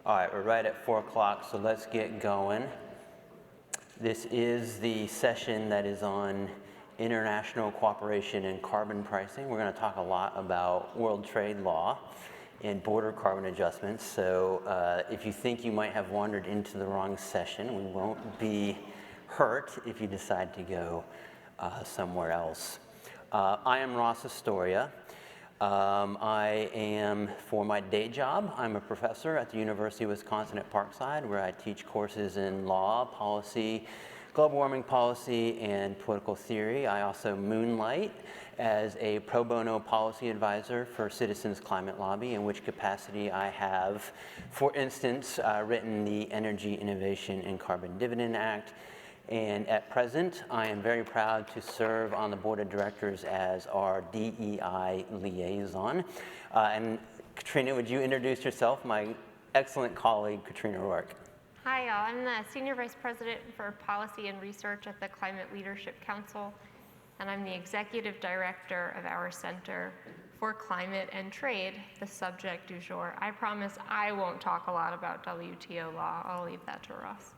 All right, we're right at 4 o'clock, so let's get going. This is the session that is on international cooperation and carbon pricing. We're going to talk a lot about world trade law and border carbon adjustments. So if you think you might have wandered into the wrong session, we won't be hurt if you decide to go somewhere else. I am Ross Astoria. I am, for my day job, I'm a professor at the University of Wisconsin at Parkside, where I teach courses in law, policy, global warming policy, and political theory. I also moonlight as a pro bono policy advisor for Citizens Climate Lobby, in which capacity I have, for instance, written the Energy Innovation and Carbon Dividend Act. And at present, I am very proud to serve on the board of directors as our DEI liaison. And Catrina, would you introduce yourself? My excellent colleague, Catrina Rorke. Hi, y'all. I'm the Senior Vice President for Policy and Research at the Climate Leadership Council, and I'm the Executive Director of our Center for Climate and Trade, the subject du jour. I promise I won't talk a lot about WTO law. I'll leave that to Ross.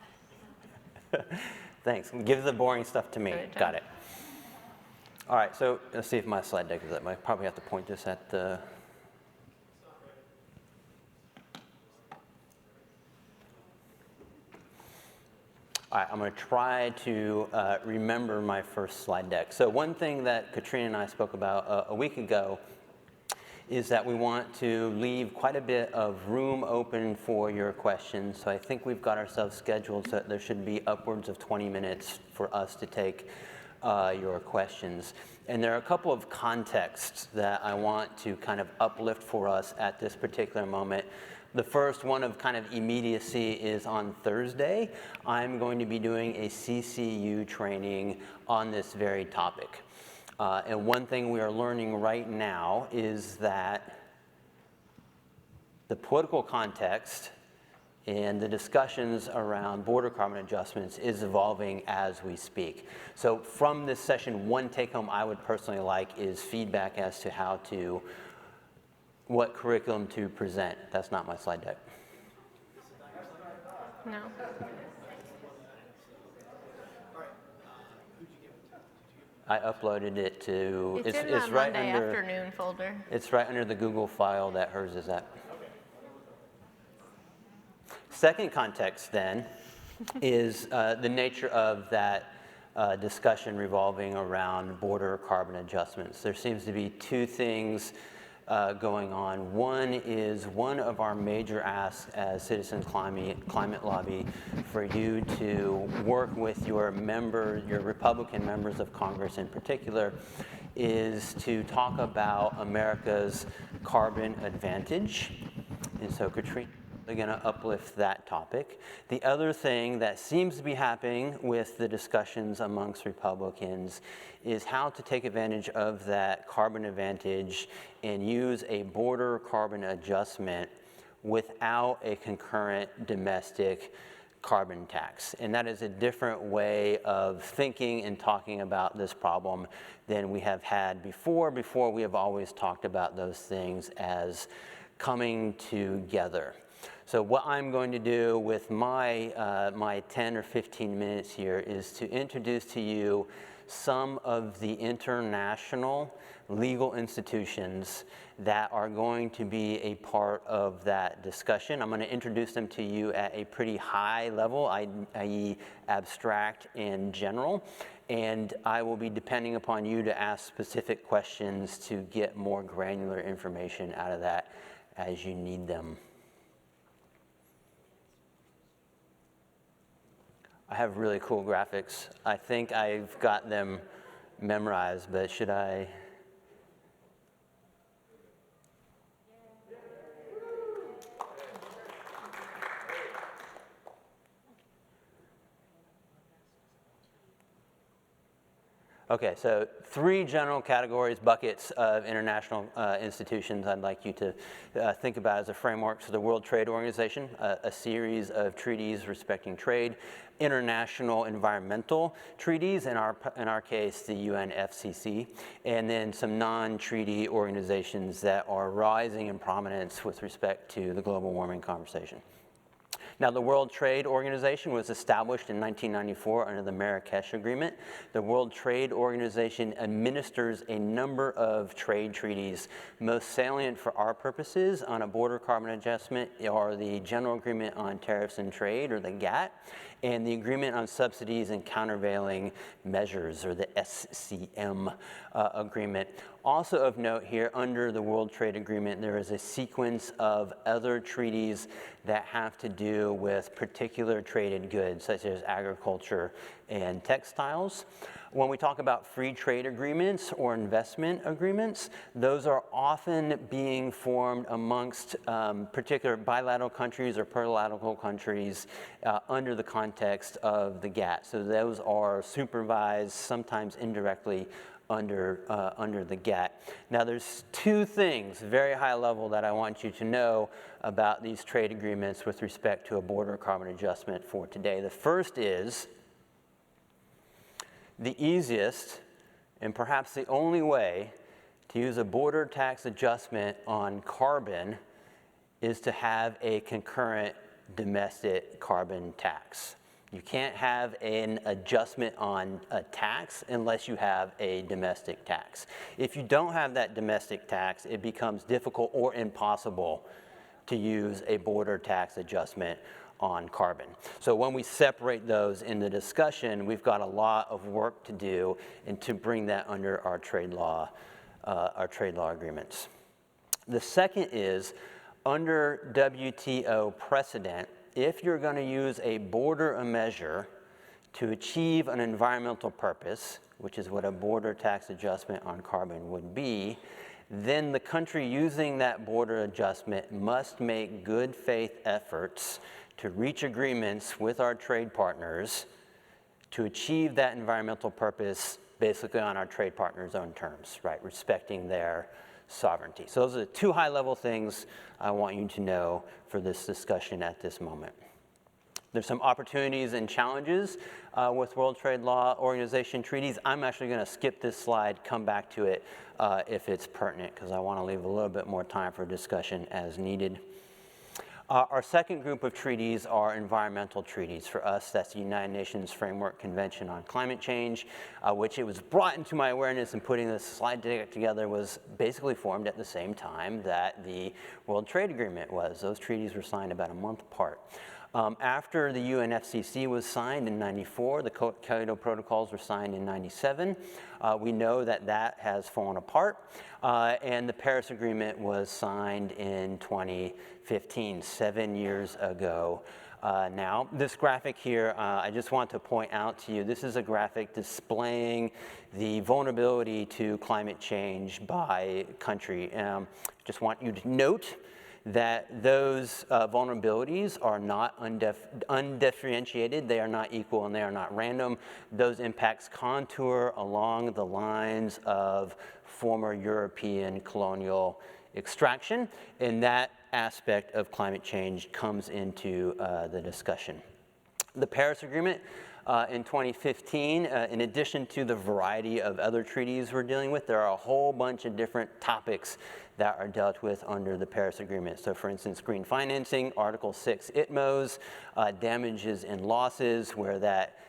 Thanks. Give the boring stuff to me. Got it. All right, so let's see if my slide deck is up. I probably have to point this at the... All right, I'm going to try to remember my first slide deck. So one thing that Catrina and I spoke about a week ago is that we want to leave quite a bit of room open for your questions. So I think we've got ourselves scheduled so that there should be upwards of 20 minutes for us to take your questions. And there are a couple of contexts that I want to kind of uplift for us at this particular moment. The first one of kind of immediacy is on Thursday. I'm going to be doing a CCU training on this very topic. And one thing we are learning right now is that the political context and the discussions around border carbon adjustments is evolving as we speak. So from this session, one take-home I would personally like is feedback as to what curriculum to present. That's not my slide deck. No. I uploaded it to, it's in the right Monday under, afternoon folder. It's right under the Google file that hers is at. Second context then is the nature of that discussion revolving around border carbon adjustments. There seems to be two things going on. One is one of our major asks as Citizens Climate Lobby for you to work with your Republican members of Congress in particular, is to talk about America's carbon advantage. And so Catrina, we're going to uplift that topic. The other thing that seems to be happening with the discussions amongst Republicans is how to take advantage of that carbon advantage and use a border carbon adjustment without a concurrent domestic carbon tax. And that is a different way of thinking and talking about this problem than we have had before. Before, we have always talked about those things as coming together. So what I'm going to do with my 10 or 15 minutes here is to introduce to you some of the international legal institutions that are going to be a part of that discussion. I'm going to introduce them to you at a pretty high level, i.e. abstract and general, and I will be depending upon you to ask specific questions to get more granular information out of that as you need them. I have really cool graphics. I think I've got them memorized, but should I? Okay, so three general categories, buckets of international institutions I'd like you to think about as a framework. So the World Trade Organization, a series of treaties respecting trade, international environmental treaties, in our case, the UNFCCC, and then some non-treaty organizations that are rising in prominence with respect to the global warming conversation. Now, the World Trade Organization was established in 1994 under the Marrakesh Agreement. The World Trade Organization administers a number of trade treaties. Most salient for our purposes on a border carbon adjustment are the General Agreement on Tariffs and Trade, or the GATT, and the Agreement on Subsidies and Countervailing Measures, or the SCM agreement. Also of note here, under the World Trade Agreement, there is a sequence of other treaties that have to do with particular traded goods, such as agriculture and textiles. When we talk about free trade agreements or investment agreements, those are often being formed amongst particular bilateral countries or plurilateral countries under the context of the GATT. So those are supervised, sometimes indirectly, under the GATT. Now, there's two things, very high level, that I want you to know about these trade agreements with respect to a border carbon adjustment for today. The first is the easiest and perhaps the only way to use a border tax adjustment on carbon is to have a concurrent domestic carbon tax. You can't have an adjustment on a tax unless you have a domestic tax. If you don't have that domestic tax, it becomes difficult or impossible to use a border tax adjustment on carbon. So when we separate those in the discussion, we've got a lot of work to do and to bring that under our trade law agreements. The second is, under WTO precedent, if you're going to use a border measure to achieve an environmental purpose, which is what a border tax adjustment on carbon would be, then the country using that border adjustment must make good faith efforts to reach agreements with our trade partners to achieve that environmental purpose basically on our trade partners' own terms, right, respecting their sovereignty. So those are the two high-level things I want you to know for this discussion at this moment. There's some opportunities and challenges with World Trade Law Organization treaties. I'm actually going to skip this slide, come back to it if it's pertinent, because I want to leave a little bit more time for discussion as needed. Our second group of treaties are environmental treaties. For us, that's the United Nations Framework Convention on Climate Change, which it was brought into my awareness, and putting this slide deck together was basically formed at the same time that the World Trade Agreement was. Those treaties were signed about a month apart. After the UNFCCC was signed in '94, the Kyoto Protocols were signed in '97. We know that that has fallen apart, and the Paris Agreement was signed in 2015, 7 years ago. Now, this graphic here, I just want to point out to you, this is a graphic displaying the vulnerability to climate change by country. Just want you to note that those vulnerabilities are not undifferentiated, they are not equal, and they are not random. Those impacts contour along the lines of former European colonial extraction, and that aspect of climate change comes into the discussion. The Paris Agreement in 2015, in addition to the variety of other treaties we're dealing with, there are a whole bunch of different topics that are dealt with under the Paris Agreement. So for instance, green financing, Article 6 ITMOs, damages and losses, where that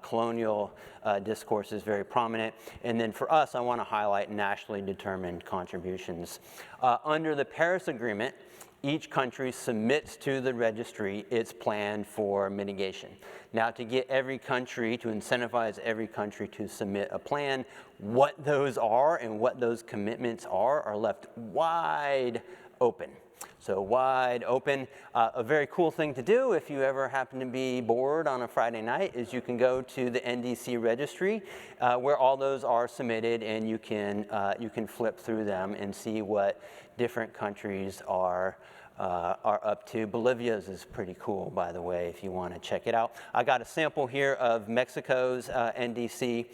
colonial discourse is very prominent. And then for us, I want to highlight nationally determined contributions. Under the Paris Agreement, each country submits to the registry its plan for mitigation. Now, to get every country, to incentivize every country to submit a plan, what those are and what those commitments are left wide open. So wide open. A very cool thing to do if you ever happen to be bored on a Friday night is you can go to the NDC registry where all those are submitted, and you can flip through them and see what different countries are up to. Bolivia's is pretty cool, by the way, if you want to check it out. I got a sample here of Mexico's NDC.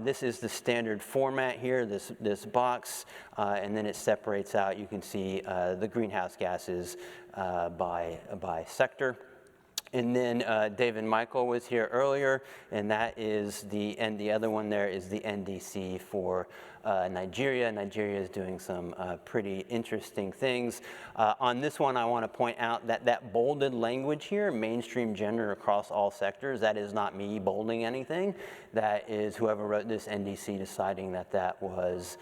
This is the standard format here, this box, and then it separates out. You can see the greenhouse gases by sector. And then David Michael was here earlier, and that is and the other one there is the NDC for Nigeria. Nigeria is doing some pretty interesting things. On this one, I want to point out that that bolded language here, mainstream gender across all sectors, that is not me bolding anything. That is whoever wrote this NDC deciding that that was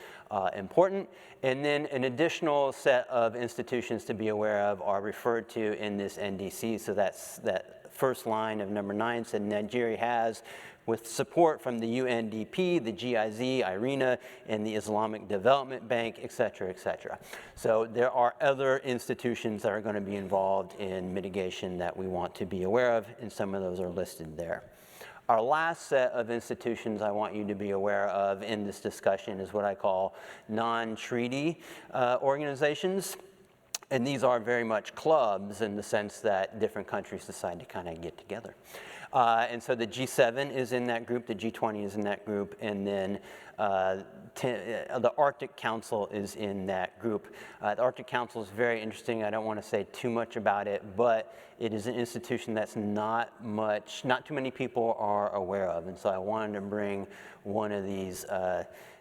important. And then an additional set of institutions to be aware of are referred to in this NDC. So that's that first line of number 9 said Nigeria has, with support from the UNDP, the GIZ, IRENA, and the Islamic Development Bank, et cetera, et cetera. So there are other institutions that are going to be involved in mitigation that we want to be aware of, and some of those are listed there. Our last set of institutions I want you to be aware of in this discussion is what I call non-treaty organizations. And these are very much clubs in the sense that different countries decide to kind of get together. And so the G7 is in that group, the G20 is in that group, and then the Arctic Council is in that group. The Arctic Council is very interesting. I don't want to say too much about it, but it is an institution that's not too many people are aware of. And so I wanted to bring one of these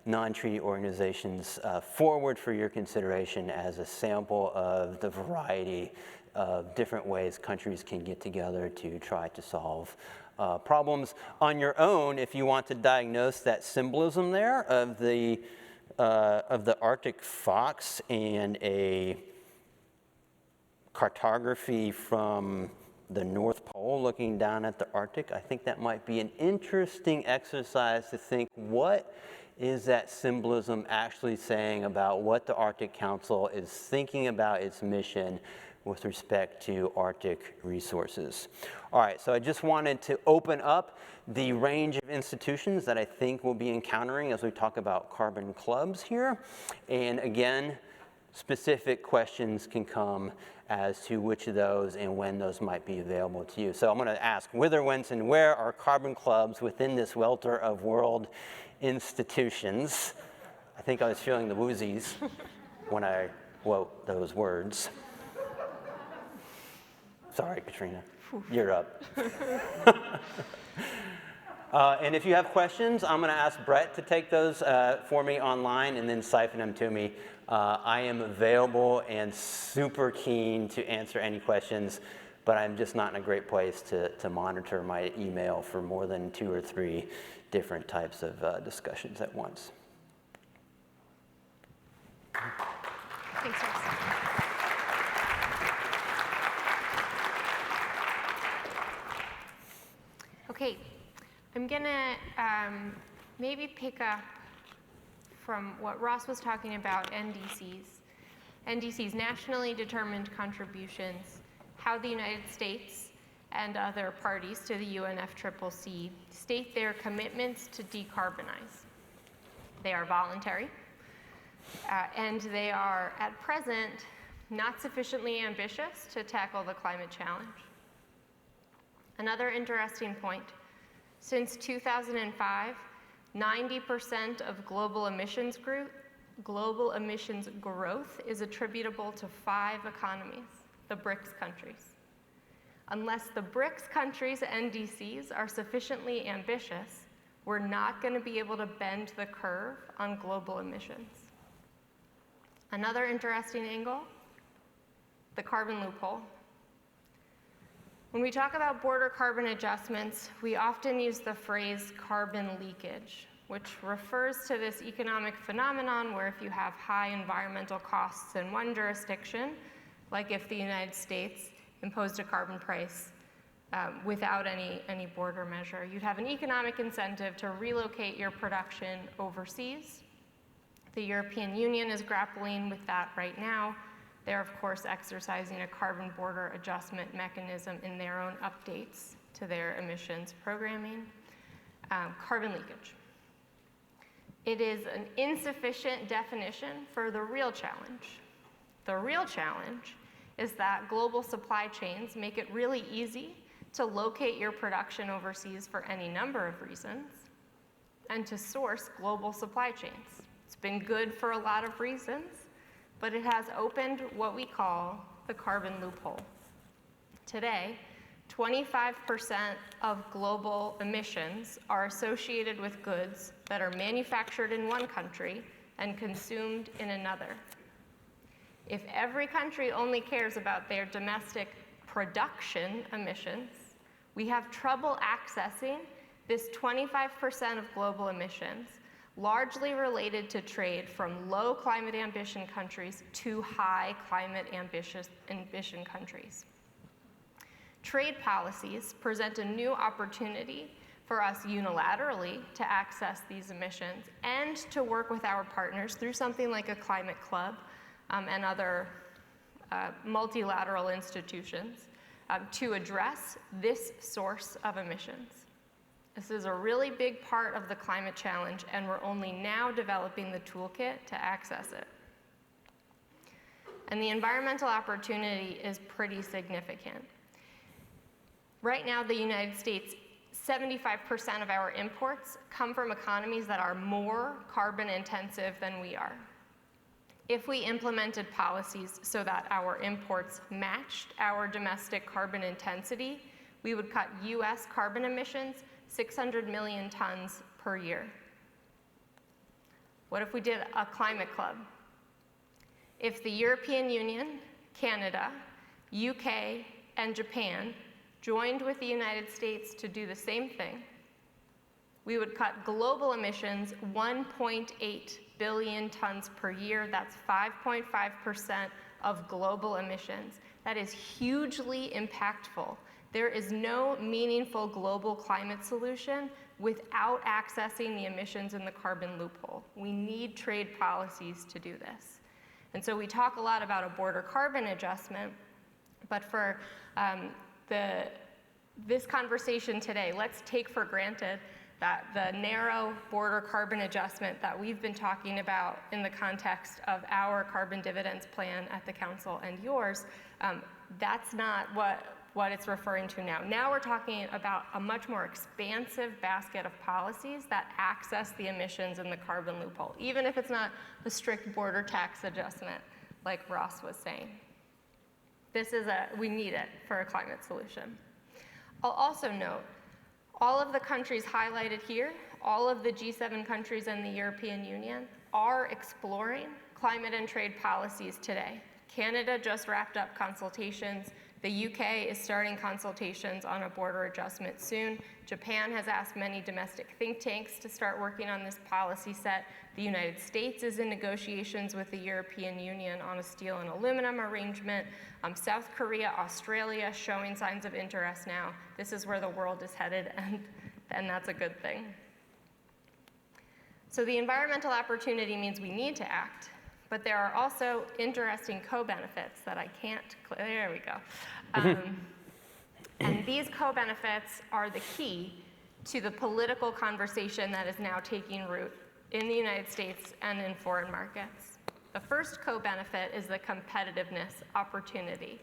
non-treaty organizations forward for your consideration as a sample of the variety of different ways countries can get together to try to solve problems. On your own, if you want to diagnose that symbolism there of the Arctic fox and a cartography from the North Pole looking down at the Arctic, I think that might be an interesting exercise to think, what is that symbolism actually saying about what the Arctic Council is thinking about its mission with respect to Arctic resources. All right, so I just wanted to open up the range of institutions that I think we'll be encountering as we talk about carbon clubs here. And again, specific questions can come as to which of those and when those might be available to you. So I'm going to ask whither, whence, and where are carbon clubs within this welter of world institutions? I think I was feeling the woozies when I wrote those words. Sorry, Catrina, you're up. And if you have questions, I'm going to ask Brett to take those for me online and then siphon them to me. I am available and super keen to answer any questions, but I'm just not in a great place to monitor my email for more than 2 or 3 different types of discussions at once. Thanks, Ross. Okay, I'm gonna maybe pick up from what Ross was talking about, NDCs, nationally determined contributions, how the United States and other parties to the UNFCCC state their commitments to decarbonize. They are voluntary, and they are, at present, not sufficiently ambitious to tackle the climate challenge. Another interesting point, since 2005, 90% of global emissions growth is attributable to 5 economies, the BRICS countries. Unless the BRICS countries' NDCs are sufficiently ambitious, we're not going to be able to bend the curve on global emissions. Another interesting angle, the carbon loophole. When we talk about border carbon adjustments, we often use the phrase carbon leakage, which refers to this economic phenomenon where if you have high environmental costs in one jurisdiction, like if the United States imposed a carbon price without any border measure, you'd have an economic incentive to relocate your production overseas. The European Union is grappling with that right now. They're, of course, exercising a carbon border adjustment mechanism in their own updates to their emissions programming. Carbon leakage. It is an insufficient definition for the real challenge. The real challenge is that global supply chains make it really easy to locate your production overseas for any number of reasons and to source global supply chains. It's been good for a lot of reasons, but it has opened what we call the carbon loophole. Today, 25% of global emissions are associated with goods that are manufactured in one country and consumed in another. If every country only cares about their domestic production emissions, we have trouble accessing this 25% of global emissions, largely related to trade from low climate ambition countries to high climate ambition countries. Trade policies present a new opportunity for us unilaterally to access these emissions and to work with our partners through something like a climate club and other multilateral institutions to address this source of emissions. This is a really big part of the climate challenge, and we're only now developing the toolkit to access it. And the environmental opportunity is pretty significant. Right now, the United States, 75% of our imports come from economies that are more carbon intensive than we are. If we implemented policies so that our imports matched our domestic carbon intensity, we would cut US carbon emissions 600 million tons per year. What if we did a climate club? If the European Union, Canada, UK, and Japan joined with the United States to do the same thing, we would cut global emissions 1.8 billion tons per year. That's 5.5% of global emissions. That is hugely impactful. There is no meaningful global climate solution without accessing the emissions in the carbon loophole. We need trade policies to do this. And so we talk a lot about a border carbon adjustment, but for this conversation today, let's take for granted that the narrow border carbon adjustment that we've been talking about in the context of our carbon dividends plan at the council and yours, that's not what it's referring to now. Now we're talking about a much more expansive basket of policies that access the emissions in the carbon loophole, even if it's not a strict border tax adjustment like Ross was saying. We need it for a climate solution. I'll also note, all of the countries highlighted here, all of the G7 countries and the European Union are exploring climate and trade policies today. Canada just wrapped up consultations. The UK is starting consultations on a border adjustment soon. Japan has asked many domestic think tanks to start working on this policy set. The United States is in negotiations with the European Union on a steel and aluminum arrangement. South Korea, Australia showing signs of interest now. This is where the world is headed, and that's a good thing. So the environmental opportunity means we need to act. But there are also interesting co-benefits that I can't, there we go. And these co-benefits are the key to the political conversation that is now taking root in the United States and in foreign markets. The first co-benefit is the competitiveness opportunity.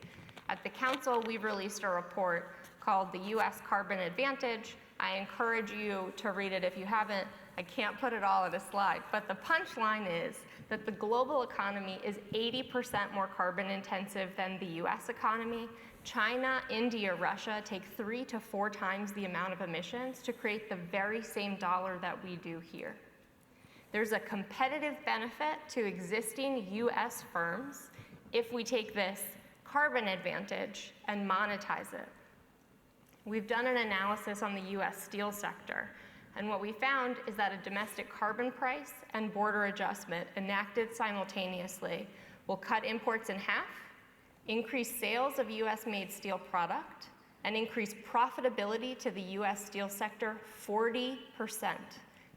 At the council, we've released a report called the US Carbon Advantage. I encourage you to read it if you haven't. I can't put it all in a slide, but the punchline is that the global economy is 80% more carbon intensive than the US economy. China, India, Russia take 3 to 4 times the amount of emissions to create the very same dollar that we do here. There's a competitive benefit to existing US firms if we take this carbon advantage and monetize it. We've done an analysis on the US steel sector. And what we found is that a domestic carbon price and border adjustment enacted simultaneously will cut imports in half, increase sales of US-made steel product, and increase profitability to the US steel sector 40%.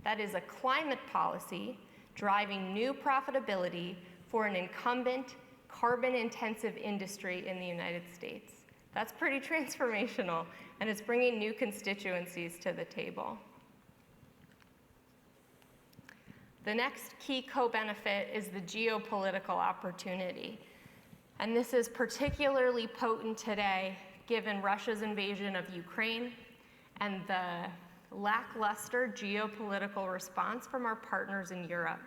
That is a climate policy driving new profitability for an incumbent carbon-intensive industry in the United States. That's pretty transformational, and it's bringing new constituencies to the table. The next key co-benefit is the geopolitical opportunity. And this is particularly potent today given Russia's invasion of Ukraine and the lackluster geopolitical response from our partners in Europe.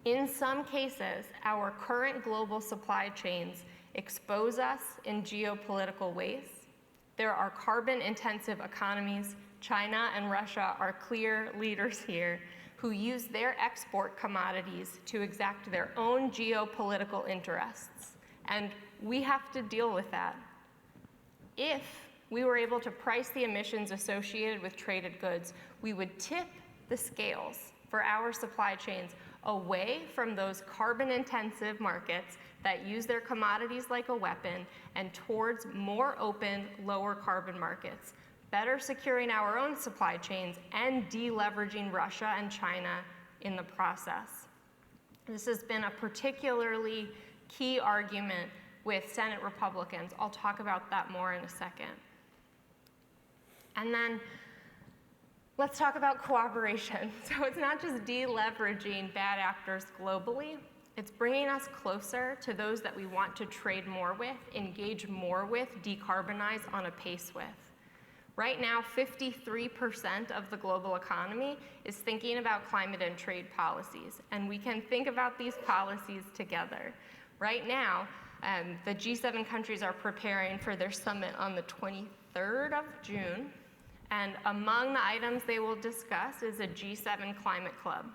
In some cases, our current global supply chains expose us in geopolitical ways. There are carbon-intensive economies. China and Russia are clear leaders here who use their export commodities to exact their own geopolitical interests. And we have to deal with that. If we were able to price the emissions associated with traded goods, we would tip the scales for our supply chains away from those carbon-intensive markets that use their commodities like a weapon and towards more open, lower carbon markets, better securing our own supply chains and deleveraging Russia and China in the process. This has been a particularly key argument with Senate Republicans. I'll talk about that more in a second. And then let's talk about cooperation. So it's not just deleveraging bad actors globally, it's bringing us closer to those that we want to trade more with, engage more with, decarbonize on a pace with. Right now, 53% of the global economy is thinking about climate and trade policies, and we can think about these policies together. Right now, the G7 countries are preparing for their summit on the 23rd of June, and among the items they will discuss is a G7 climate club.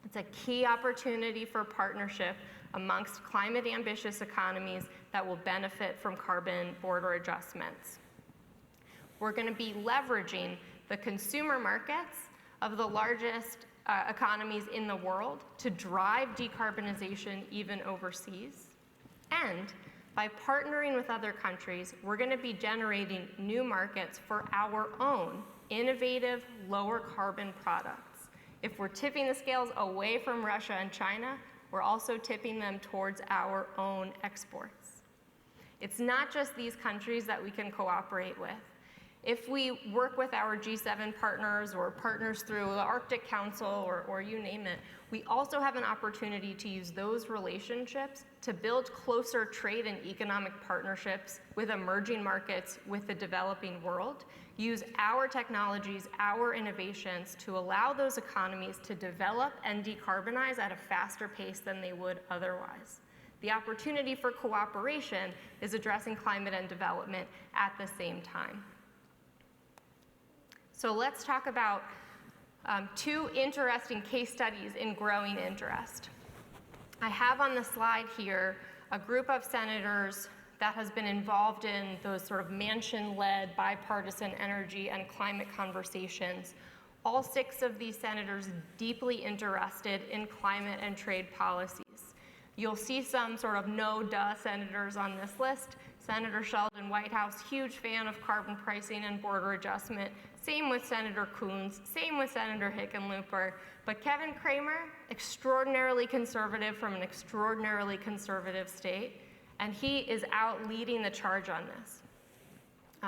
It's a key opportunity for partnership amongst climate ambitious economies that will benefit from carbon border adjustments. We're going to be leveraging the consumer markets of the largest economies in the world to drive decarbonization even overseas. And by partnering with other countries, we're going to be generating new markets for our own innovative, lower carbon products. If we're tipping the scales away from Russia and China, we're also tipping them towards our own exports. It's not just these countries that we can cooperate with. If we work with our G7 partners or partners through the Arctic Council or you name it, we also have an opportunity to use those relationships to build closer trade and economic partnerships with emerging markets, with the developing world, use our technologies, our innovations to allow those economies to develop and decarbonize at a faster pace than they would otherwise. The opportunity for cooperation is addressing climate and development at the same time. So let's talk about two interesting case studies in growing interest. I have on the slide here a group of senators that has been involved in those sort of Manchin-led bipartisan energy and climate conversations. All 6 of these senators deeply interested in climate and trade policies. You'll see some sort of no-duh senators on this list. Senator Sheldon Whitehouse, huge fan of carbon pricing and border adjustment. Same with Senator Coons, same with Senator Hickenlooper. But Kevin Cramer, extraordinarily conservative from an extraordinarily conservative state, and he is out leading the charge on this.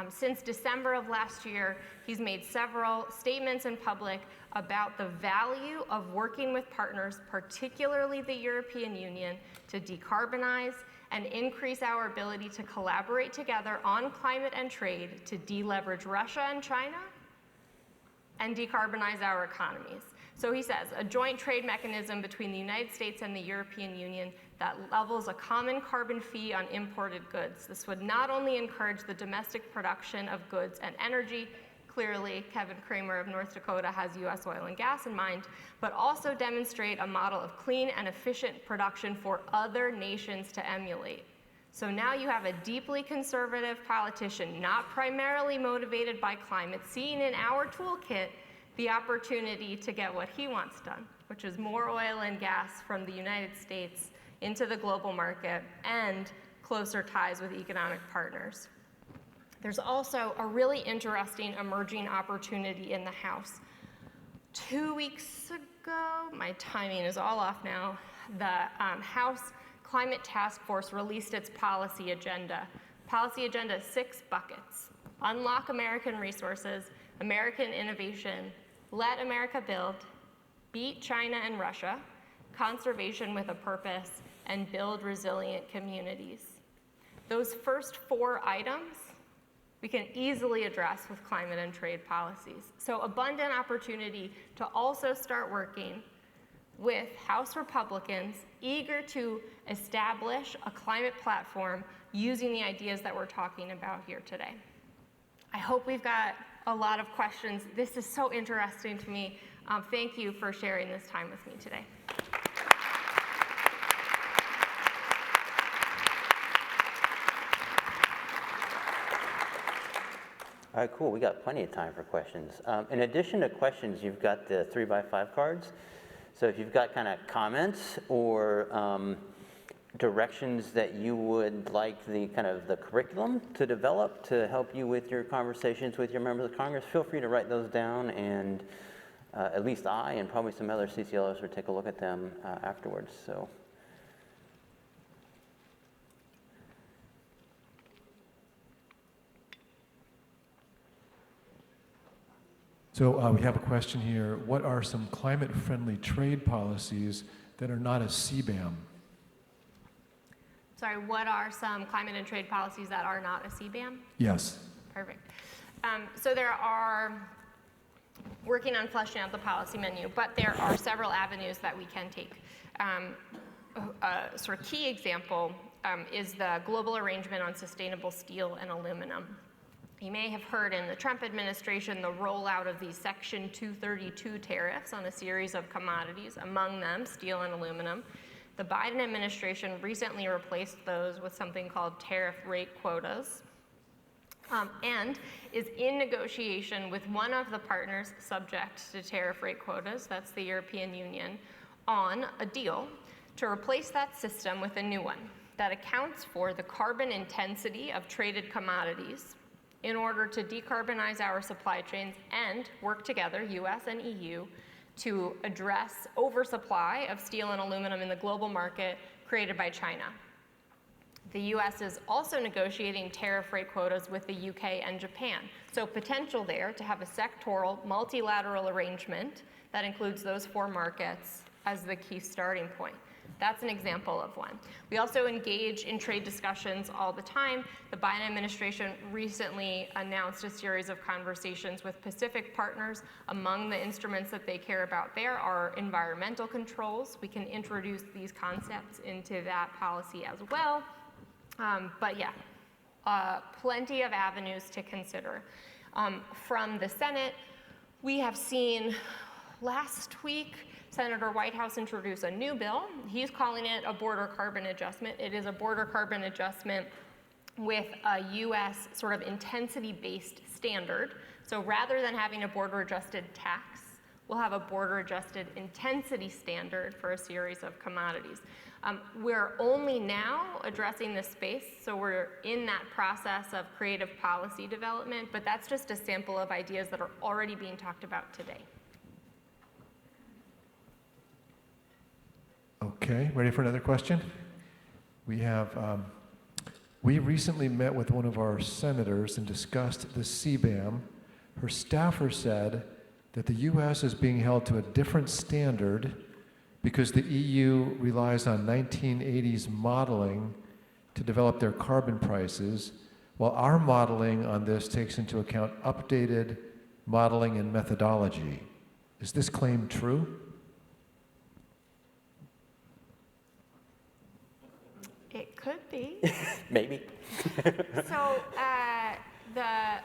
Since December of last year, he's made several statements in public about the value of working with partners, particularly the European Union, to decarbonize and increase our ability to collaborate together on climate and trade to deleverage Russia and China and decarbonize our economies. So he says, a joint trade mechanism between the United States and the European Union that levels a common carbon fee on imported goods. This would not only encourage the domestic production of goods and energy, clearly Kevin Cramer of North Dakota has US oil and gas in mind, but also demonstrate a model of clean and efficient production for other nations to emulate. So now you have a deeply conservative politician, not primarily motivated by climate, seeing in our toolkit the opportunity to get what he wants done, which is more oil and gas from the United States into the global market and closer ties with economic partners. There's also a really interesting emerging opportunity in the House. 2 weeks ago, my timing is all off now, the House Climate Task Force released its policy agenda. Policy agenda is 6 buckets. Unlock American resources, American innovation, let America build, beat China and Russia, conservation with a purpose, and build resilient communities. Those first 4 items we can easily address with climate and trade policies. So abundant opportunity to also start working with House Republicans eager to establish a climate platform using the ideas that we're talking about here today. I hope we've got a lot of questions. This is so interesting to me. Thank you for sharing this time with me today. All right, cool. We got plenty of time for questions. In addition to questions, you've got the 3x5 cards. So if you've got kind of comments or directions that you would like the kind of the curriculum to develop to help you with your conversations with your members of Congress, feel free to write those down, and at least I and probably some other CCLOs will take a look at them afterwards. So we have a question here. What are some climate-friendly trade policies that are not a CBAM? Sorry, what are some climate and trade policies that are not a CBAM? Yes. Perfect. So there are, working on fleshing out the policy menu, but there are several avenues that we can take. A sort of key example is the Global Arrangement on Sustainable Steel and Aluminum. You may have heard in the Trump administration the rollout of these Section 232 tariffs on a series of commodities, among them steel and aluminum. The Biden administration recently replaced those with something called tariff rate quotas, and is in negotiation with one of the partners subject to tariff rate quotas, that's the European Union, on a deal to replace that system with a new one that accounts for the carbon intensity of traded commodities in order to decarbonize our supply chains and work together, US and EU, to address oversupply of steel and aluminum in the global market created by China. The US is also negotiating tariff rate quotas with the UK and Japan. So potential there to have a sectoral multilateral arrangement that includes those 4 markets as the key starting point. That's an example of one. We also engage in trade discussions all the time. The Biden administration recently announced a series of conversations with Pacific partners. Among the instruments that they care about there are environmental controls. We can introduce these concepts into that policy as well. But yeah, plenty of avenues to consider. From the Senate, we have seen last week, Senator Whitehouse introduced a new bill. He's calling it a border carbon adjustment. It is a border carbon adjustment with a US sort of intensity-based standard. So rather than having a border-adjusted tax, we'll have a border-adjusted intensity standard for a series of commodities. We're only now addressing this space, so we're in that process of creative policy development, but that's just a sample of ideas that are already being talked about today. Okay, ready for another question? We recently met with one of our senators and discussed the CBAM. Her staffer said that the US is being held to a different standard because the EU relies on 1980s modeling to develop their carbon prices, while our modeling on this takes into account updated modeling and methodology. Is this claim true? It could be. Maybe. So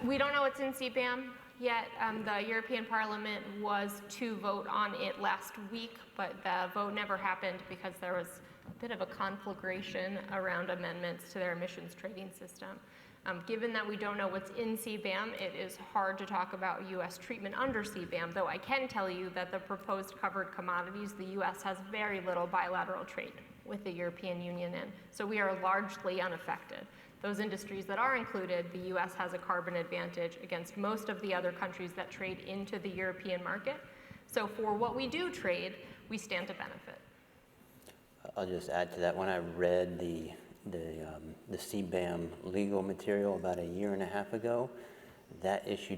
we don't know what's in CBAM yet. The European Parliament was to vote on it last week, but the vote never happened because there was a bit of a conflagration around amendments to their emissions trading system. Given that we don't know what's in CBAM, it is hard to talk about US treatment under CBAM, though I can tell you that the proposed covered commodities, the US has very little bilateral trade with the European Union in. So we are largely unaffected. Those industries that are included, the US has a carbon advantage against most of the other countries that trade into the European market. So for what we do trade, we stand to benefit. I'll just add to that. When I read the CBAM legal material about 1.5 years ago, that issue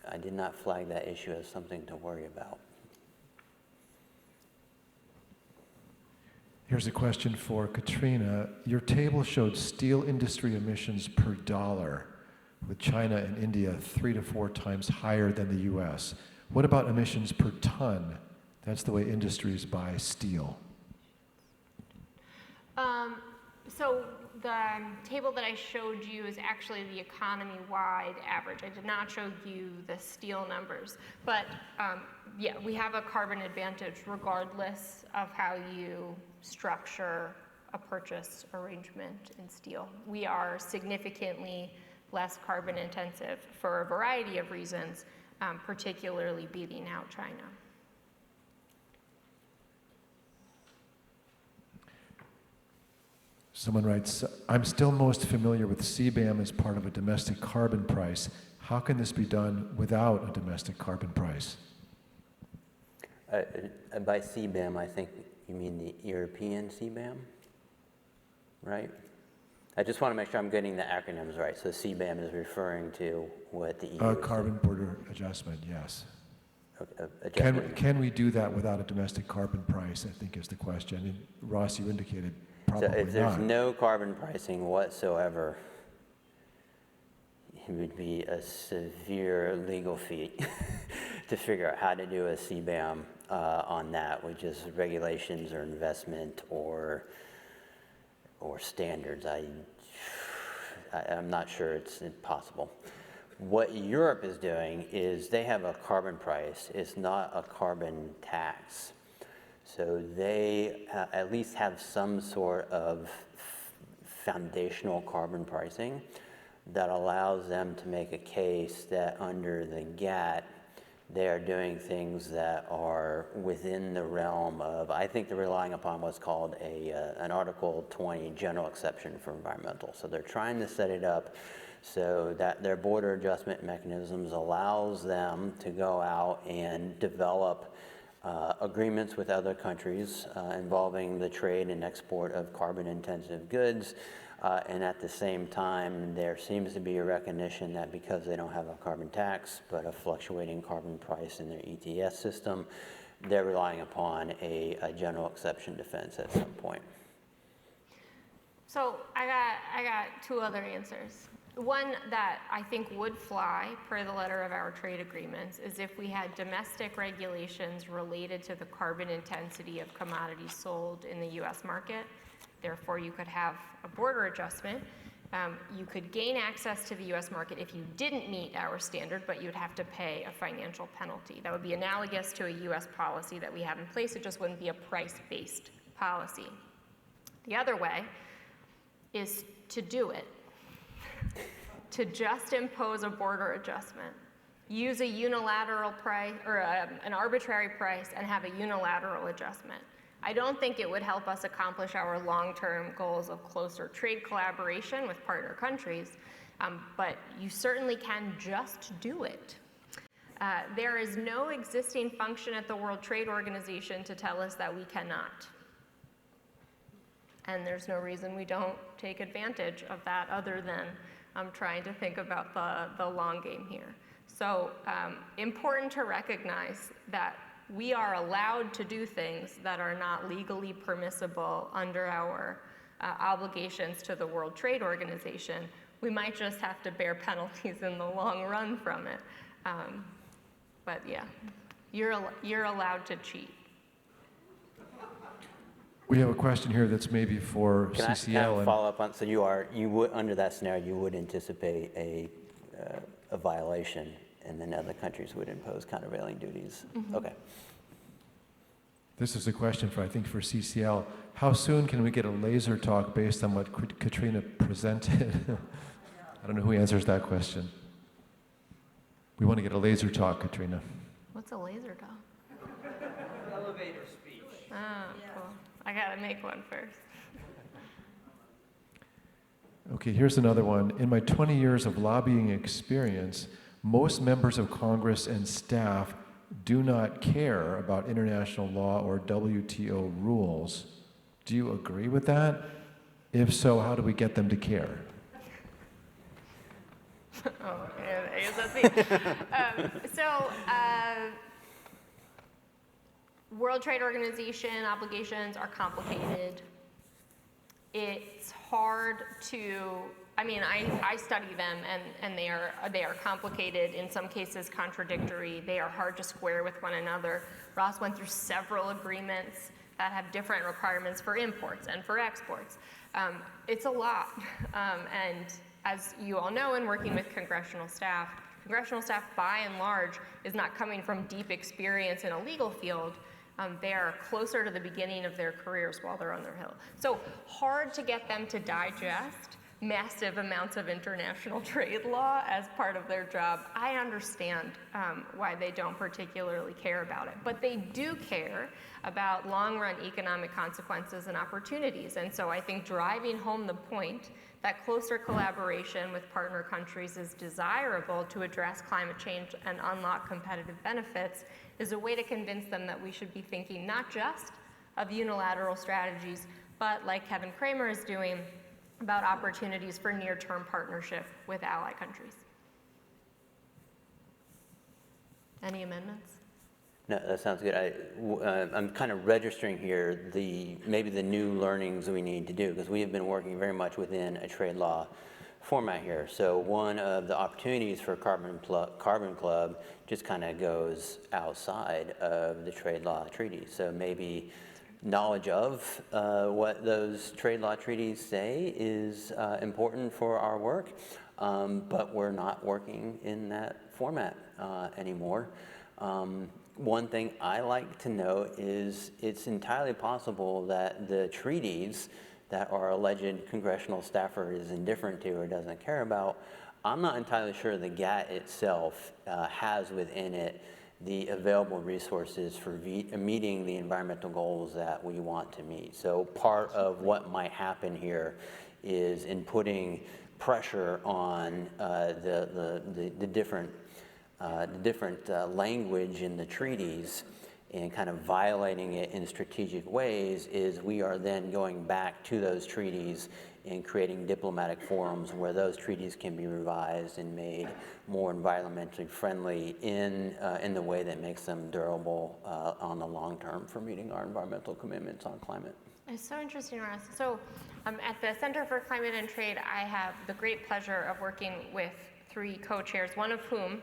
I did not flag that issue as something to worry about. Here's a question for Catrina. Your table showed steel industry emissions per dollar, with China and India 3 to 4 times higher than the US. What about emissions per ton? That's the way industries buy steel. So table that I showed you is actually the economy-wide average. I did not show you the steel numbers. But yeah, we have a carbon advantage regardless of how you structure a purchase arrangement in steel. We are significantly less carbon intensive for a variety of reasons, particularly beating out China. Someone writes, I'm still most familiar with CBAM as part of a domestic carbon price. How can this be done without a domestic carbon price? By CBAM, I think you mean the European CBAM, right? I just want to make sure I'm getting the acronyms right. So CBAM is referring to what the EU is Carbon border adjustment, yes. adjustment. Can we do that without a domestic carbon price, I think is the question. And Ross, you indicated So probably if there's not. no carbon pricing whatsoever, it would be a severe legal feat to figure out how to do a CBAM on that, which is regulations or investment or standards. I'm not sure it's possible. What Europe is doing is they have a carbon price. It's not a carbon tax. So they at least have some sort of foundational carbon pricing that allows them to make a case that under the GATT, they are doing things that are within the realm of, I think they're relying upon what's called an Article 20 general exception for environmental. So they're trying to set it up so that their border adjustment mechanisms allows them to go out and develop agreements with other countries involving the trade and export of carbon-intensive goods. And at the same time, there seems to be a recognition that because they don't have a carbon tax, but a fluctuating carbon price in their ETS system, they're relying upon a general exception defense at some point. So I got two other answers. One that I think would fly per the letter of our trade agreements is if we had domestic regulations related to the carbon intensity of commodities sold in the US market. Therefore, you could have a border adjustment. You could gain access to the US market if you didn't meet our standard, but you'd have to pay a financial penalty. That would be analogous to a US policy that we have in place. It just wouldn't be a price-based policy. The other way is to do it. To just impose a border adjustment, use a unilateral price or an arbitrary price and have a unilateral adjustment. I don't think it would help us accomplish our long-term goals of closer trade collaboration with partner countries, but you certainly can just do it. There is no existing function at the World Trade Organization to tell us that we cannot. And there's no reason we don't take advantage of that other than trying to think about the long game here. So important to recognize that we are allowed to do things that are not legally permissible under our obligations to the World Trade Organization. We might just have to bear penalties in the long run from it. But yeah, you're allowed to cheat. We have a question here that's maybe for Can CCL. I follow up on, so you would, under that scenario, you would anticipate a violation and then other countries would impose countervailing duties? Mm-hmm. Okay. This is a question for, I think, for CCL. How soon can we get a laser talk based on what Catrina presented? I don't know who answers that question. We want to get a laser talk, Catrina. What's a laser talk? Elevator speech. Oh, cool. I gotta make one first. Okay, here's another one. In my 20 years of lobbying experience, most members of Congress and staff do not care about international law or WTO rules. Do you agree with that? If so, how do we get them to care? Oh, I guess that's me. World Trade Organization obligations are complicated. It's hard to, I study them and they are complicated, in some cases contradictory. They are hard to square with one another. Ross went through several agreements that have different requirements for imports and for exports. It's a lot. And as you all know, in working with congressional staff by and large is not coming from deep experience in a legal field. They are closer to the beginning of their careers while they're on their hill. So hard to get them to digest massive amounts of international trade law as part of their job. I understand why they don't particularly care about it, but they do care about long-run economic consequences and opportunities. And so I think driving home the point that closer collaboration with partner countries is desirable to address climate change and unlock competitive benefits is a way to convince them that we should be thinking not just of unilateral strategies, but like Kevin Kramer is doing, about opportunities for near-term partnership with ally countries. Any amendments? No, that sounds good. I'm kind of registering here maybe the new learnings we need to do, because we have been working very much within a trade law format here. So one of the opportunities for Carbon Club just kind of goes outside of the trade law treaties. So maybe knowledge of what those trade law treaties say is important for our work, but we're not working in that format anymore. One thing I like to note is it's entirely possible that the treaties that our alleged congressional staffer is indifferent to or doesn't care about, I'm not entirely sure the GATT itself has within it the available resources for meeting the environmental goals that we want to meet. So part of what might happen here is in putting pressure on the different language in the treaties and kind of violating it in strategic ways, is we are then going back to those treaties and creating diplomatic forums where those treaties can be revised and made more environmentally friendly in the way that makes them durable on the long term for meeting our environmental commitments on climate. It's so interesting, Ross. So at the Center for Climate and Trade, I have the great pleasure of working with 3 co-chairs, one of whom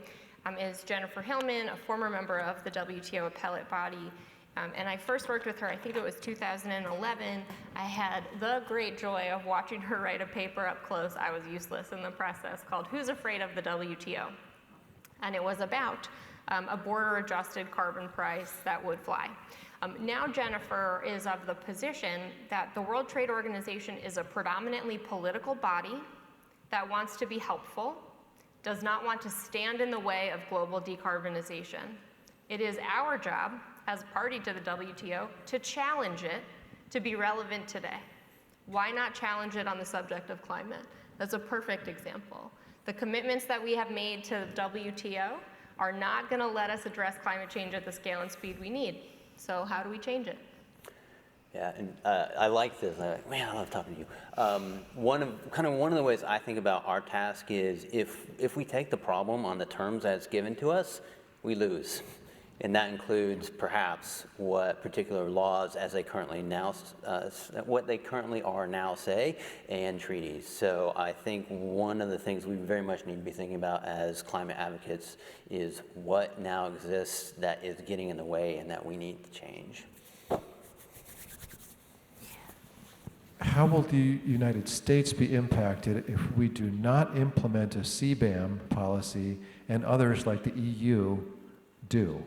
is Jennifer Hillman, a former member of the WTO appellate body. And I first worked with her, I think it was 2011. I had the great joy of watching her write a paper up close. I was useless in the process, called Who's Afraid of the WTO? And it was about a border-adjusted carbon price that would fly. Now Jennifer is of the position that the World Trade Organization is a predominantly political body that wants to be helpful, does not want to stand in the way of global decarbonization. It is our job as party to the WTO to challenge it to be relevant today. Why not challenge it on the subject of climate? That's a perfect example. The commitments that we have made to the WTO are not going to let us address climate change at the scale and speed we need. So how do we change it? Yeah, and I like this. Man, I love talking to you. One of the ways I think about our task is if we take the problem on the terms that's given to us, we lose. And that includes perhaps what particular laws as they currently are now say, and treaties. So I think one of the things we very much need to be thinking about as climate advocates is what now exists that is getting in the way and that we need to change. How will the United States be impacted if we do not implement a CBAM policy and others like the EU do?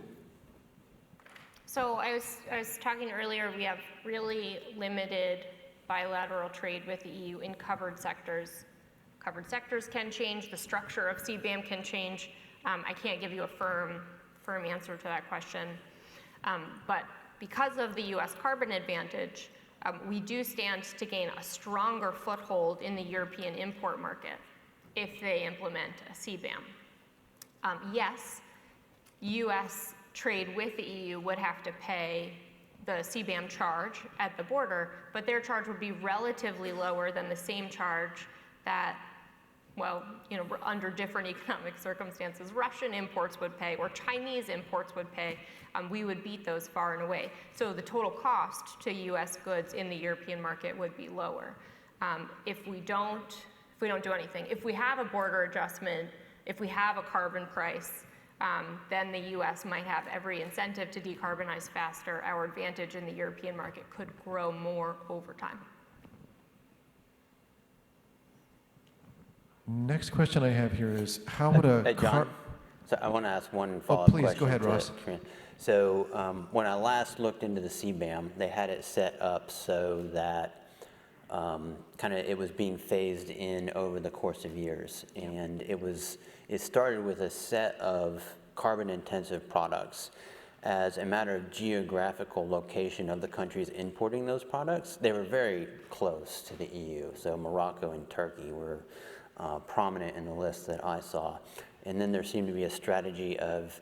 So I was talking earlier, we have really limited bilateral trade with the EU in covered sectors. Covered sectors can change, the structure of CBAM can change. I can't give you a firm answer to that question. But because of the US carbon advantage, we do stand to gain a stronger foothold in the European import market if they implement a CBAM. Yes, US trade with the EU would have to pay the CBAM charge at the border, but their charge would be relatively lower than the same charge that, well, you know, under different economic circumstances, Russian imports would pay or Chinese imports would pay. We would beat those far and away. So the total cost to US goods in the European market would be lower. If we don't do anything, if we have a border adjustment, if we have a carbon price, then the US might have every incentive to decarbonize faster. Our advantage in the European market could grow more over time. Next question I have here is, how would a Hey, John, so I want to ask one follow-up please, question. go ahead, to Ross. Catrina. So when I last looked into the CBAM, they had it set up so that it was being phased in over the course of years. And it started with a set of carbon-intensive products. As a matter of geographical location of the countries importing those products, they were very close to the EU. So Morocco and Turkey were prominent in the list that I saw. And then there seemed to be a strategy of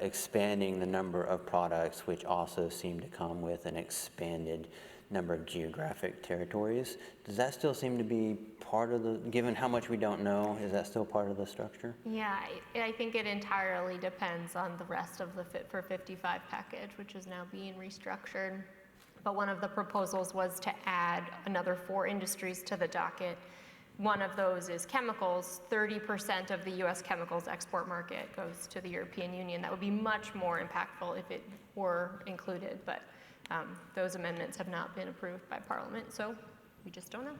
expanding the number of products, which also seemed to come with an expanded number of geographic territories. Does that still seem to be part of the, given how much we don't know, is that still part of the structure? Yeah, I think it entirely depends on the rest of the Fit for 55 package, which is now being restructured. But one of the proposals was to add another 4 industries to the docket. One of those is chemicals. 30% of the US chemicals export market goes to the European Union. That would be much more impactful if it were included, but those amendments have not been approved by Parliament, so we just don't know.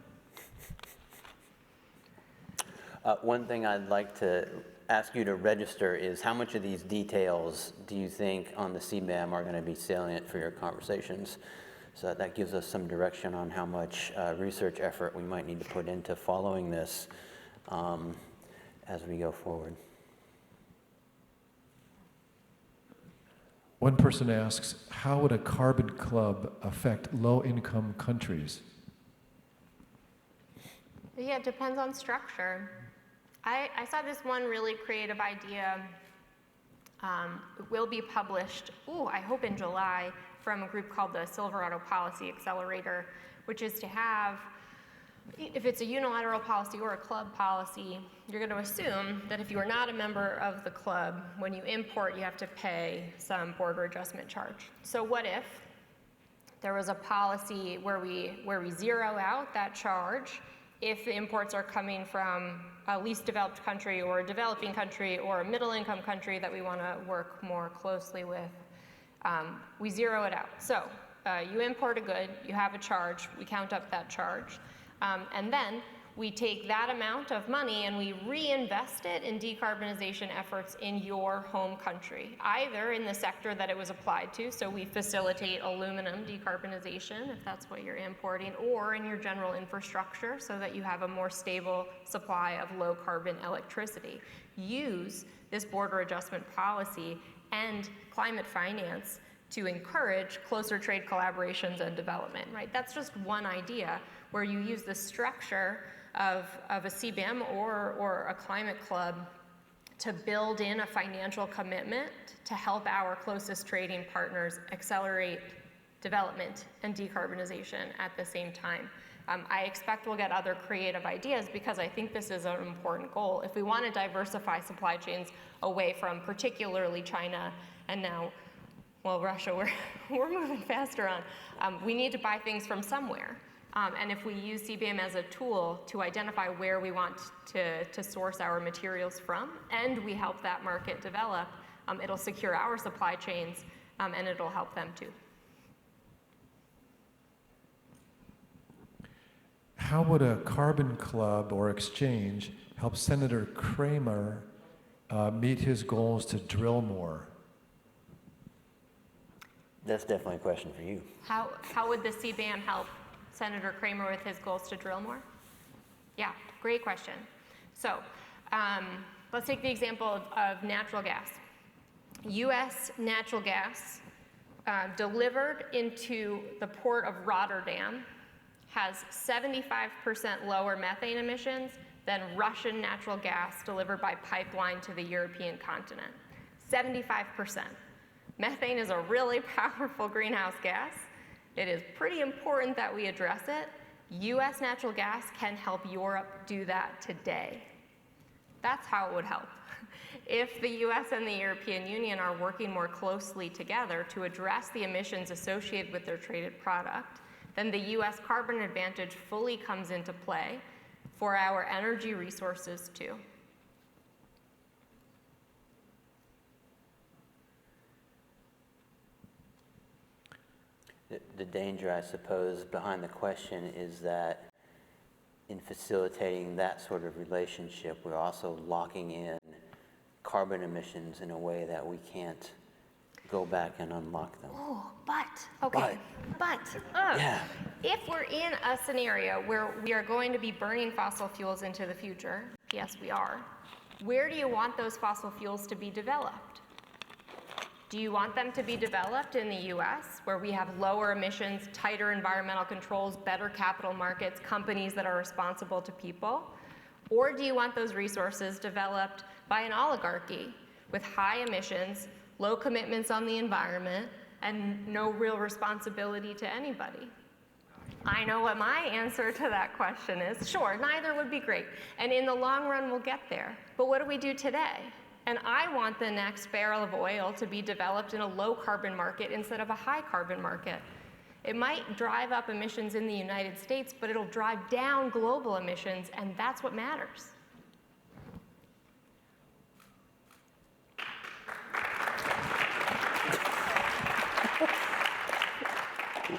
One thing I'd like to ask you to register is how much of these details do you think on the CBAM are going to be salient for your conversations? So that gives us some direction on how much research effort we might need to put into following this as we go forward. One person asks, how would a carbon club affect low-income countries? Yeah, it depends on structure. I saw this one really creative idea. It will be published, I hope in July, from a group called the Silverado Policy Accelerator, which is to have, if it's a unilateral policy or a club policy, you're going to assume that if you are not a member of the club, when you import, you have to pay some border adjustment charge. So what if there was a policy where we zero out that charge if the imports are coming from a least developed country or a developing country or a middle-income country that we want to work more closely with? We zero it out. So you import a good, you have a charge, we count up that charge, and then we take that amount of money and we reinvest it in decarbonization efforts in your home country, either in the sector that it was applied to, so we facilitate aluminum decarbonization if that's what you're importing, or in your general infrastructure so that you have a more stable supply of low carbon electricity. Use this border adjustment policy and climate finance to encourage closer trade collaborations and development, right? That's just one idea where you use the structure of a CBAM or a climate club to build in a financial commitment to help our closest trading partners accelerate development and decarbonization at the same time. I expect we'll get other creative ideas because I think this is an important goal. If we want to diversify supply chains away from particularly China and now, well, Russia, we're moving faster on. We need to buy things from somewhere. And if we use CBAM as a tool to identify where we want to source our materials from, and we help that market develop, it'll secure our supply chains, and it'll help them too. How would a carbon club or exchange help Senator Kramer meet his goals to drill more? That's definitely a question for you. How would the CBAM help Senator Kramer with his goals to drill more? Yeah, great question. So let's take the example of natural gas. U.S. natural gas delivered into the port of Rotterdam has 75% lower methane emissions than Russian natural gas delivered by pipeline to the European continent. 75%. Methane is a really powerful greenhouse gas. It is pretty important that we address it. U.S. natural gas can help Europe do that today. That's how it would help. If the U.S. and the European Union are working more closely together to address the emissions associated with their traded product, then the U.S. carbon advantage fully comes into play for our energy resources too. The danger, I suppose, behind the question is that in facilitating that sort of relationship, we're also locking in carbon emissions in a way that we can't go back and unlock them. Oh, but, Yeah. if we're in a scenario where we are going to be burning fossil fuels into the future, yes, we are, where do you want those fossil fuels to be developed? Do you want them to be developed in the US, where we have lower emissions, tighter environmental controls, better capital markets, companies that are responsible to people? Or do you want those resources developed by an oligarchy with high emissions, low commitments on the environment, and no real responsibility to anybody? I know what my answer to that question is. Sure, neither would be great. And in the long run, we'll get there. But what do we do today? And I want the next barrel of oil to be developed in a low carbon market instead of a high carbon market. It might drive up emissions in the United States, but it'll drive down global emissions, and that's what matters.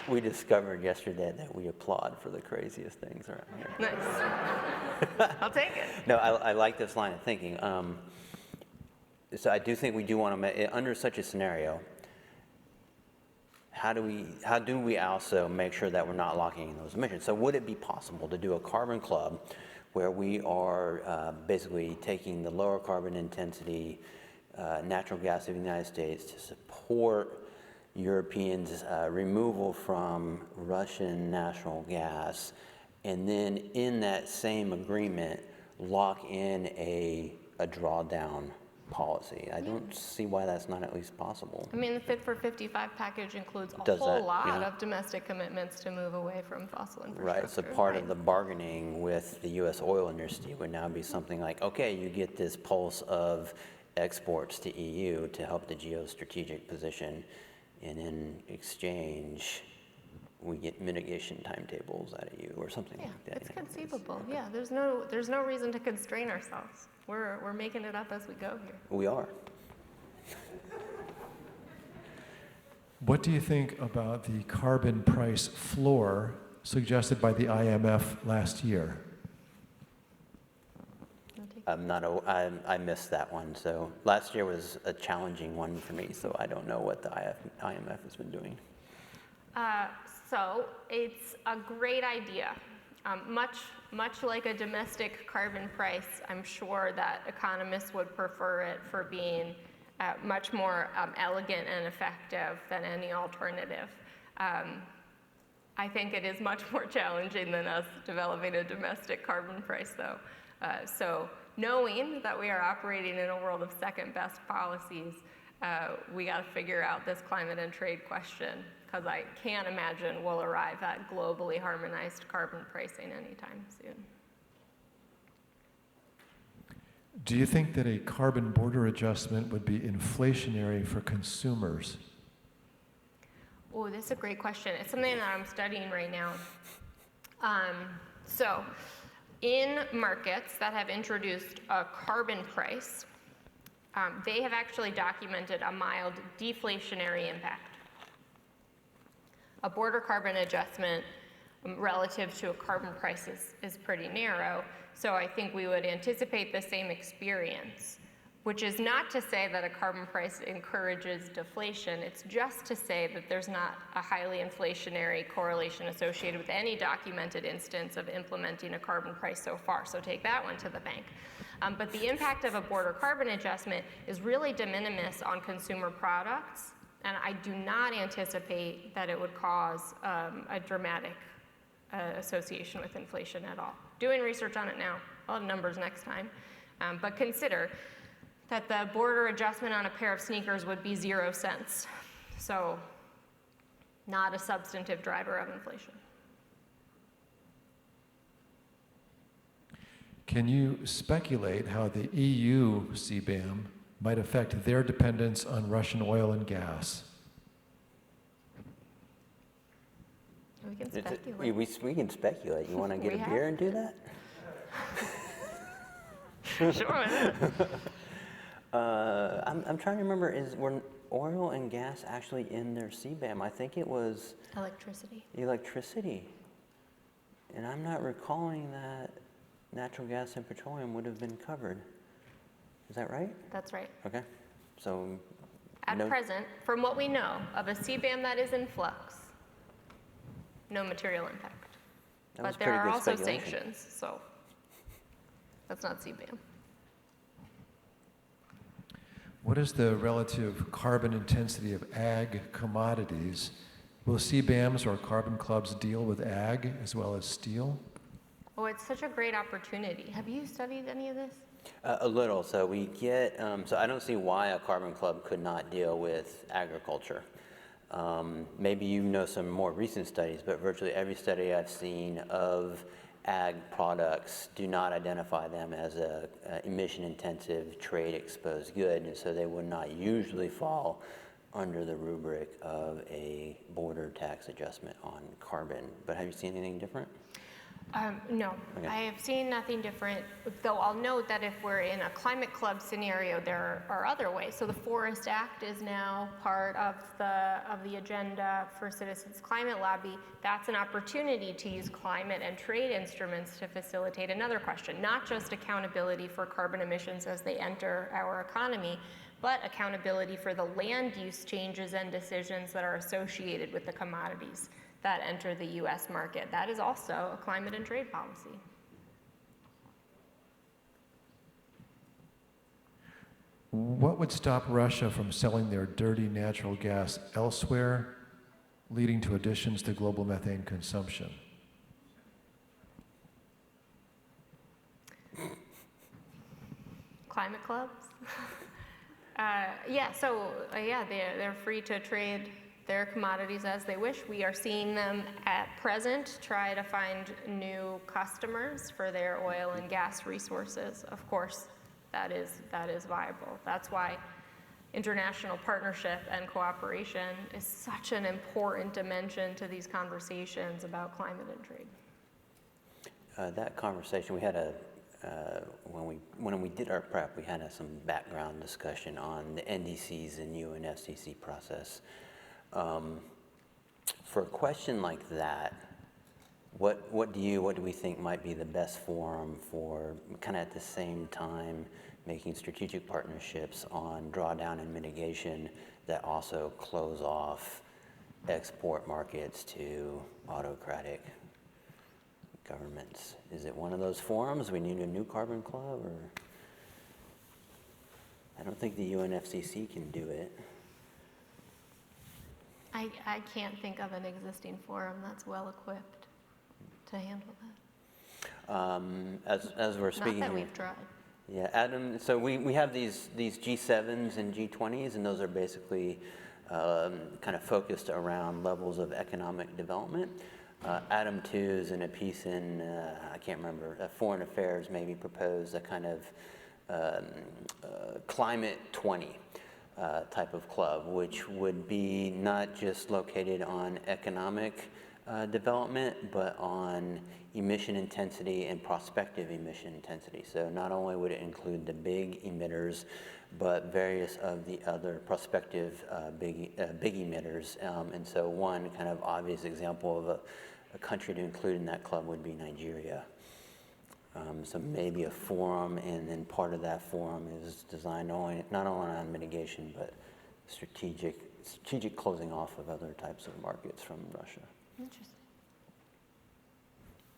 We discovered yesterday that we applaud for the craziest things around here. Nice. I'll take it. No, I like this line of thinking. So I do think we do want to, under such a scenario, how do we also make sure that we're not locking in those emissions? So would it be possible to do a carbon club where we are basically taking the lower carbon intensity natural gas of the United States to support Europeans' removal from Russian natural gas, and then in that same agreement lock in a drawdown policy? I don't see why that's not at least possible. I mean, the Fit for 55 package includes a Does whole that, lot yeah. of domestic commitments to move away from fossil infrastructure. Right, so part of the bargaining with the U.S. oil industry would now be something like, okay, you get this pulse of exports to EU to help the geostrategic position, and in exchange, we get mitigation timetables out of you or something Yeah, like that. it's conceivable. Yeah, there's no reason to constrain ourselves. We're making it up as we go here. We are. What do you think about the carbon price floor suggested by the IMF last year? I missed that one. So last year was a challenging one for me, so I don't know what the IMF has been doing. So it's a great idea. Much like a domestic carbon price, I'm sure that economists would prefer it for being much more elegant and effective than any alternative. I think it is much more challenging than us developing a domestic carbon price, though. So knowing that we are operating in a world of second best policies, we got to figure out this climate and trade question, because I can't imagine we'll arrive at globally harmonized carbon pricing anytime soon. Do you think that a carbon border adjustment would be inflationary for consumers? Oh, that's a great question. It's something that I'm studying right now. So in markets that have introduced a carbon price, they have actually documented a mild deflationary impact. A border carbon adjustment relative to a carbon price is pretty narrow, so I think we would anticipate the same experience, which is not to say that a carbon price encourages deflation. It's just to say that there's not a highly inflationary correlation associated with any documented instance of implementing a carbon price so far, so take that one to the bank. But the impact of a border carbon adjustment is really de minimis on consumer products, and I do not anticipate that it would cause a dramatic association with inflation at all. Doing research on it now. I'll have numbers next time. But consider that the border adjustment on a pair of sneakers would be 0 cents. So not a substantive driver of inflation. Can you speculate how the EU CBAM might affect their dependence on Russian oil and gas? We can speculate. We can speculate. You want to get a beer and do that? Sure. I'm trying to remember, were oil and gas actually in their CBAM? I think it was Electricity. electricity. And I'm not recalling that natural gas and petroleum would have been covered. Is that right? That's right. Okay. So At no, present, from what we know of a CBAM that is in flux, no material impact. that was But there pretty are good also speculation. sanctions, so that's not CBAM. What is the relative carbon intensity of ag commodities? Will CBAMs or carbon clubs deal with ag as well as steel? Oh, it's such a great opportunity. Have you studied any of this? A little. So we get, so I don't see why a carbon club could not deal with agriculture. Maybe you know some more recent studies, but virtually every study I've seen of ag products do not identify them as a emission-intensive, trade-exposed good, and so they would not usually fall under the rubric of a border tax adjustment on carbon. But have you seen anything different? No, Okay. I have seen nothing different, though I'll note that if we're in a climate club scenario, there are other ways. So the Forest Act is now part of the agenda for Citizens Climate Lobby. That's an opportunity to use climate and trade instruments to facilitate another question, not just accountability for carbon emissions as they enter our economy, but accountability for the land use changes and decisions that are associated with the commodities that enter the U.S. market. That is also a climate and trade policy. What would stop Russia from selling their dirty natural gas elsewhere, leading to additions to global methane consumption? Climate clubs? They're free to trade their commodities as they wish. We are seeing them at present try to find new customers for their oil and gas resources. Of course, that is viable. That's why international partnership and cooperation is such an important dimension to these conversations about climate and trade. That conversation, we had when we did our prep, we had some background discussion on the NDCs and UNFCCC process. For a question like that, what do we think might be the best forum for kind of at the same time making strategic partnerships on drawdown and mitigation that also close off export markets to autocratic governments? Is it one of those forums? We need a new carbon club, or I don't think the UNFCCC can do it. I can't think of an existing forum that's well equipped to handle that. As we're speaking, Not that we've tried. yeah, Adam. So we have these G7s and G20s, and those are basically kind of focused around levels of economic development. Adam 2 is in a piece in I can't remember, Foreign Affairs maybe proposed a kind of climate 20. Type of club, which would be not just located on economic development, but on emission intensity and prospective emission intensity. So not only would it include the big emitters, but various of the other prospective big emitters. And so one kind of obvious example of a country to include in that club would be Nigeria. So maybe a forum, and then part of that forum is designed not only on mitigation, but strategic closing off of other types of markets from Russia. Interesting.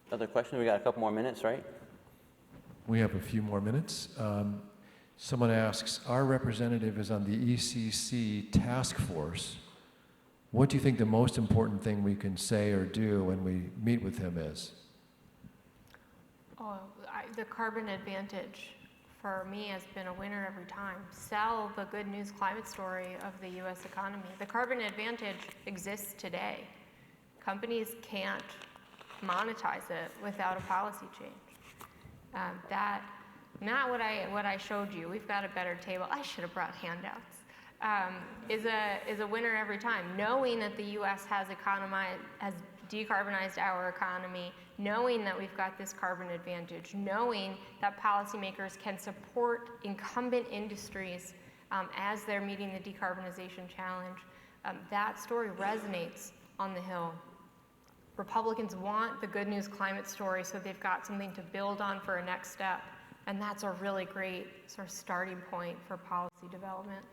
Other questions? We got a couple more minutes, right? We have a few more minutes. Someone asks, our representative is on the ECC task force. What do you think the most important thing we can say or do when we meet with him is? The carbon advantage for me has been a winner every time. Sell the good news climate story of the U.S. economy. The carbon advantage exists today. Companies can't monetize it without a policy change. Not what I showed you. We've got a better table. I should have brought handouts. Is a winner every time. Knowing that the U.S. has decarbonized our economy, knowing that we've got this carbon advantage, knowing that policymakers can support incumbent industries as they're meeting the decarbonization challenge, that story resonates on the Hill. Republicans want the good news climate story so they've got something to build on for a next step. And that's a really great sort of starting point for policy development.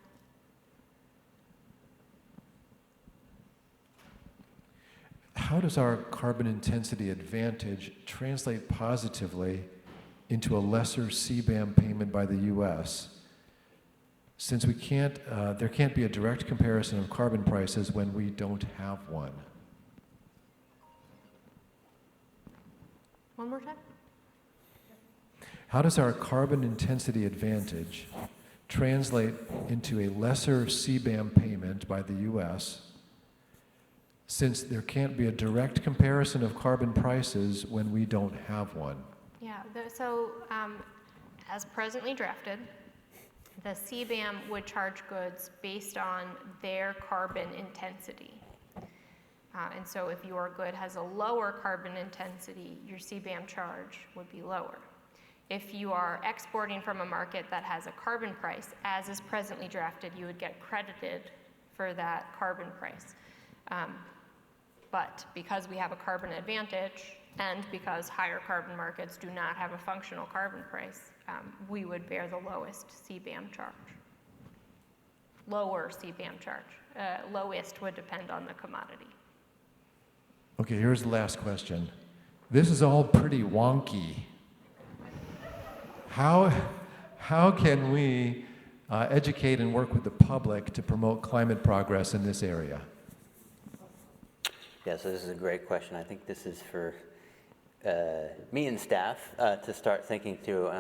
How does our carbon intensity advantage translate positively into a lesser CBAM payment by the U.S.? Since there can't be a direct comparison of carbon prices when we don't have one. One more time? How does our carbon intensity advantage translate into a lesser CBAM payment by the U.S., since there can't be a direct comparison of carbon prices when we don't have one? Yeah, as presently drafted, the CBAM would charge goods based on their carbon intensity. And so if your good has a lower carbon intensity, your CBAM charge would be lower. If you are exporting from a market that has a carbon price, as is presently drafted, you would get credited for that carbon price. But because we have a carbon advantage, and because higher carbon markets do not have a functional carbon price, we would bear the lowest CBAM charge. Lower CBAM charge. Lowest would depend on the commodity. Okay, here's the last question. This is all pretty wonky. How can we educate and work with the public to promote climate progress in this area? Yeah, so this is a great question. I think this is for me and staff to start thinking through.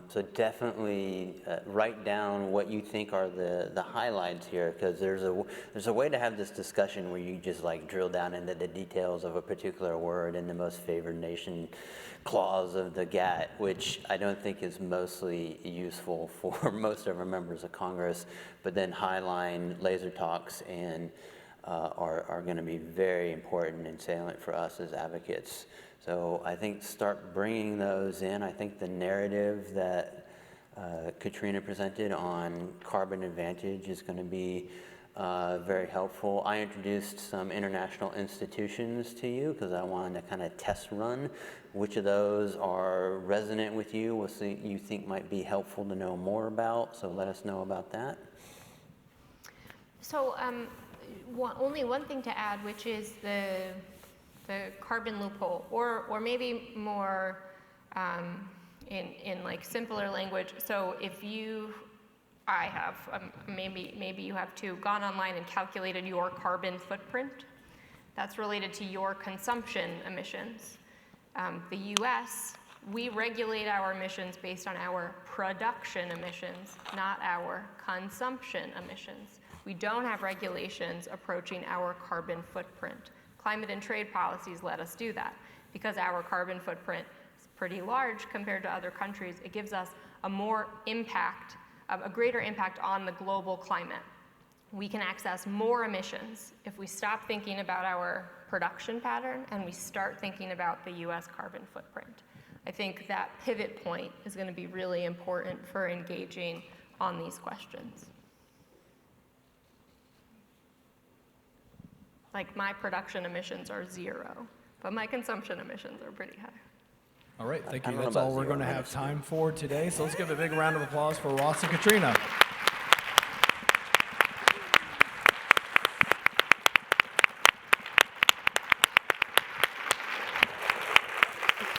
So definitely write down what you think are the highlights here, because there's a way to have this discussion where you just like drill down into the details of a particular word in the most favored nation clause of the GATT, which I don't think is mostly useful for most of our members of Congress, but then highline laser talks and are going to be very important and salient for us as advocates. So I think start bringing those in. I think the narrative that Catrina presented on carbon advantage is going to be very helpful. I introduced some international institutions to you because I wanted to kind of test run which of those are resonant with you, what you think might be helpful to know more about. So let us know about that. So only one thing to add, which is the carbon loophole, or maybe more in like simpler language. So if I have, maybe you have too, gone online and calculated your carbon footprint. That's related to your consumption emissions. The US, we regulate our emissions based on our production emissions, not our consumption emissions. We don't have regulations approaching our carbon footprint. Climate and trade policies let us do that. Because our carbon footprint is pretty large compared to other countries, it gives us a greater impact on the global climate. We can access more emissions if we stop thinking about our production pattern and we start thinking about the US carbon footprint. I think that pivot point is going to be really important for engaging on these questions. Like my production emissions are 0, but my consumption emissions are pretty high. All right, thank you. That's all we're going to have time for today. So let's give a big round of applause for Ross and Catrina.